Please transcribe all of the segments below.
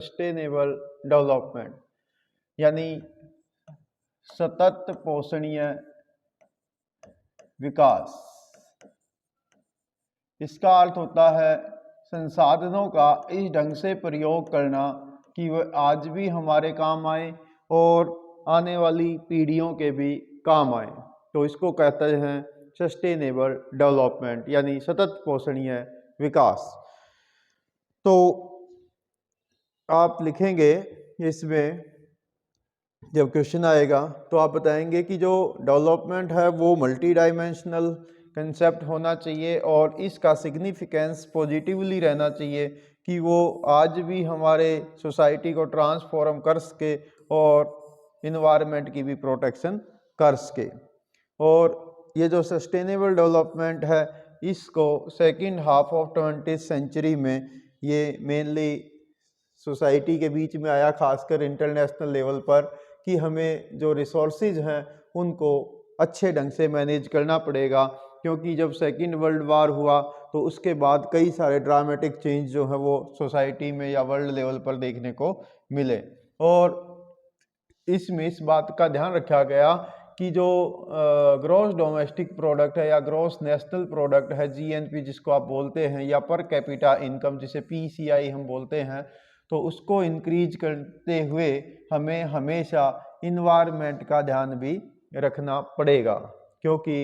Sustainable development यानी सतत पोषणीय विकास। इसका अर्थ होता है संसाधनों का इस ढंग से प्रयोग करना कि वह आज भी हमारे काम आए और आने वाली पीढ़ियों के भी काम आए। तो इसको कहते हैं सस्टेनेबल डेवलपमेंट यानी सतत पोषणीय विकास। तो आप लिखेंगे इसमें, जब क्वेश्चन आएगा तो आप बताएंगे कि जो डेवलपमेंट है वो मल्टी डायमेंशनल कंसेप्ट होना चाहिए और इसका सिग्निफिकेंस पॉजिटिवली रहना चाहिए कि वो आज भी हमारे सोसाइटी को ट्रांसफॉर्म कर सके और इन्वायरमेंट की भी प्रोटेक्शन कर सके। और ये जो सस्टेनेबल डेवलपमेंट है इसको second half of 20th century में ये मेनली सोसाइटी के बीच में आया, खासकर इंटरनेशनल लेवल पर, कि हमें जो रिसोर्सेज हैं उनको अच्छे ढंग से मैनेज करना पड़ेगा। क्योंकि जब सेकेंड वर्ल्ड वार हुआ तो उसके बाद कई सारे ड्रामेटिक चेंज जो है वो सोसाइटी में या वर्ल्ड लेवल पर देखने को मिले। और इसमें इस बात का ध्यान रखा गया कि जो ग्रॉस डोमेस्टिक प्रोडक्ट है या ग्रॉस नेशनल प्रोडक्ट है, जीएनपी जिसको आप बोलते हैं, या पर कैपिटा इनकम जिसे पीसीआई हम बोलते हैं, तो उसको इंक्रीज करते हुए हमें हमेशा इन्वायरमेंट का ध्यान भी रखना पड़ेगा। क्योंकि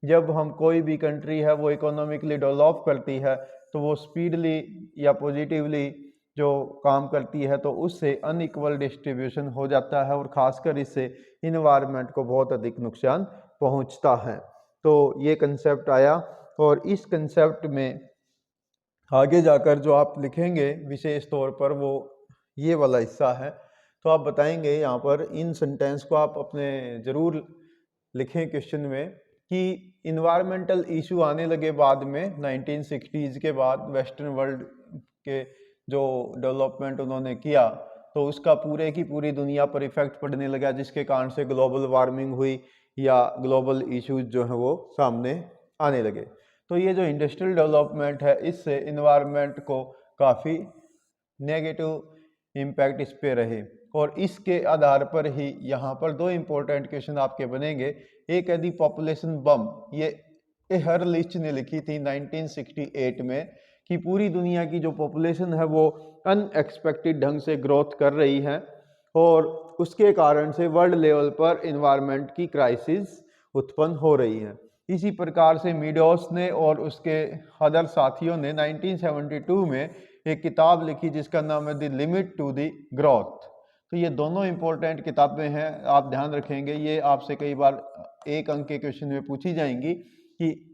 जब हम कोई भी कंट्री है वो इकोनॉमिकली डेवलप करती है तो वो स्पीडली या पॉजिटिवली जो काम करती है तो उससे अनइक्वल डिस्ट्रीब्यूशन हो जाता है और ख़ासकर इससे इन्वायरमेंट को बहुत अधिक नुकसान पहुंचता है। तो ये कंसेप्ट आया और इस कंसेप्ट में आगे जाकर जो आप लिखेंगे विशेष तौर पर वो ये वाला हिस्सा है। तो आप बताएंगे यहाँ पर, इन सेंटेंस को आप अपने ज़रूर लिखें क्वेश्चन में, कि इन्वायरमेंटल इशू आने लगे बाद में 1960s के बाद वेस्टर्न वर्ल्ड के जो डेवलपमेंट उन्होंने किया तो उसका पूरे की पूरी दुनिया पर इफेक्ट पड़ने लगा, जिसके कारण से ग्लोबल वार्मिंग हुई या ग्लोबल इश्यूज जो है वो सामने आने लगे। तो ये जो इंडस्ट्रियल डेवलपमेंट है इससे इन्वायरमेंट को काफ़ी नेगेटिव इम्पैक्ट इस पे रहे और इसके आधार पर ही यहाँ पर दो इम्पोर्टेंट क्वेश्चन आपके बनेंगे। एक है दी पॉपुलेशन बम, ये एहरलिच ने लिखी थी 1968 में, कि पूरी दुनिया की जो पॉपुलेशन है वो अनएक्सपेक्टेड ढंग से ग्रोथ कर रही है और उसके कारण से वर्ल्ड लेवल पर इन्वायरमेंट की क्राइसिस उत्पन्न हो रही है। इसी प्रकार से मीडोस ने और उसके अदर साथियों ने 1972 में एक किताब लिखी जिसका नाम है the limit to the growth. तो ये दोनों इंपॉर्टेंट किताबें हैं, आप ध्यान रखेंगे, ये आपसे कई बार एक अंक के क्वेश्चन में पूछी जाएंगी कि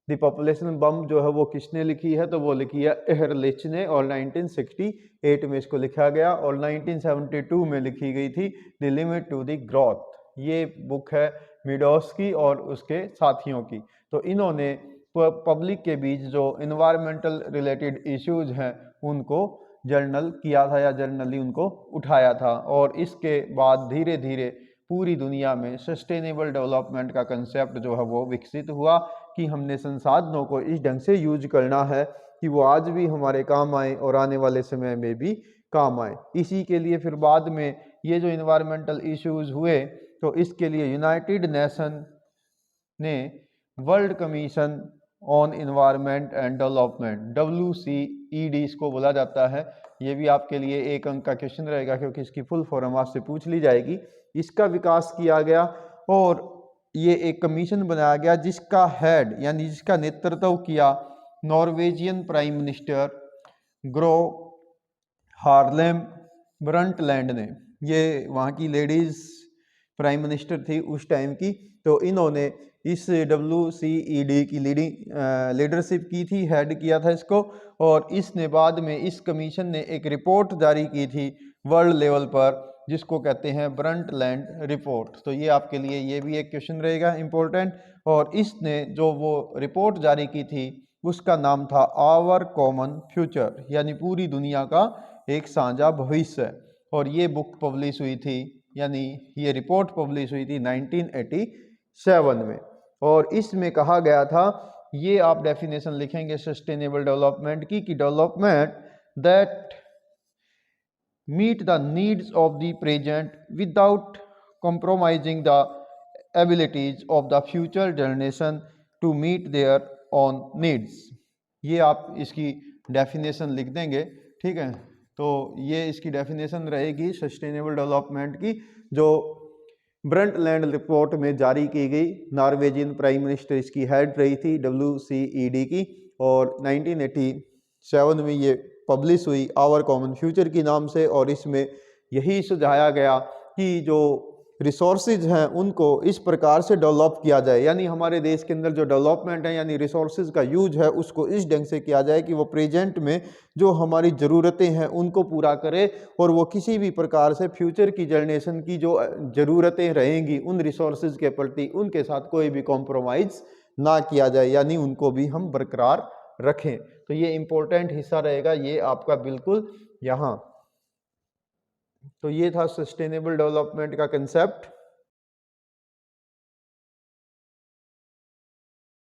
द पॉपुलेशन बम जो है वो किसने लिखी है। तो वो लिखी है एहरलिच ने और 1968 में इसको लिखा गया और 1972 में लिखी गई थी the limit to the growth. ये बुक है मीडोस की और उसके साथियों की। तो इन्होंने पब्लिक के बीच जो इन्वायरमेंटल रिलेटेड इश्यूज हैं उनको जर्नल किया था या जर्नली उनको उठाया था और इसके बाद धीरे धीरे पूरी दुनिया में सस्टेनेबल डेवलपमेंट का कंसेप्ट जो है वो विकसित हुआ कि हमने संसाधनों को इस ढंग से यूज करना है कि वो आज भी हमारे काम आए और आने वाले समय में भी काम आए। इसी के लिए फिर बाद में ये जो इन्वायरमेंटल इश्यूज हुए तो इसके लिए यूनाइटेड नेशन ने world commission on environment and development, WCED इसको बोला जाता है। ये भी आपके लिए एक अंक का क्वेश्चन रहेगा क्योंकि इसकी फुल फॉर्म आपसे पूछ ली जाएगी। इसका विकास किया गया और ये एक कमीशन बनाया गया जिसका हेड यानी जिसका नेतृत्व किया Norwegian prime minister grow Harlem Brundtland ने। ये वहाँ की लेडीज प्राइम मिनिस्टर थी उस टाइम की। तो इन्होंने इस WCED की लीडरशिप की थी, हेड किया था इसको, और इसने बाद में इस कमीशन ने एक रिपोर्ट जारी की थी वर्ल्ड लेवल पर जिसको कहते हैं ब्रंटलैंड रिपोर्ट। तो ये आपके लिए ये भी एक क्वेश्चन रहेगा इम्पोर्टेंट। और इसने जो वो रिपोर्ट जारी की थी उसका नाम था आवर कॉमन फ्यूचर, यानी पूरी दुनिया का एक साझा भविष्य। और ये बुक पब्लिश हुई थी, यानी ये रिपोर्ट पब्लिश हुई थी 1987 में। और इसमें कहा गया था, ये आप डेफिनेशन लिखेंगे सस्टेनेबल डेवलपमेंट की, कि development that meet the needs of the present without compromising the abilities of the future generation to meet their own needs। ये आप इसकी डेफिनेशन लिख देंगे, ठीक है। तो ये इसकी डेफिनेशन रहेगी सस्टेनेबल डेवलपमेंट की, जो ब्रंटलैंड रिपोर्ट में जारी की गई। नॉर्वेजियन प्राइम मिनिस्टर इसकी हेड रही थी WCED की, और 1987 में ये पब्लिश हुई आवर कॉमन फ्यूचर की नाम से। और इसमें यही सुझाया गया कि जो रिसोर्सेज हैं उनको इस प्रकार से डेवलप किया जाए, यानी हमारे देश के अंदर जो डेवलपमेंट है यानी रिसोर्सेज का यूज है उसको इस ढंग से किया जाए कि वो प्रेजेंट में जो हमारी ज़रूरतें हैं उनको पूरा करे, और वो किसी भी प्रकार से फ्यूचर की जनरेशन की जो ज़रूरतें रहेंगी उन रिसोर्सेज के प्रति उनके साथ कोई भी कॉम्प्रोमाइज़ ना किया जाए, यानी उनको भी हम बरकरार रखें। तो ये इम्पोर्टेंट हिस्सा रहेगा ये आपका बिल्कुल यहाँ। तो ये था सस्टेनेबल डेवलपमेंट का कंसेप्ट।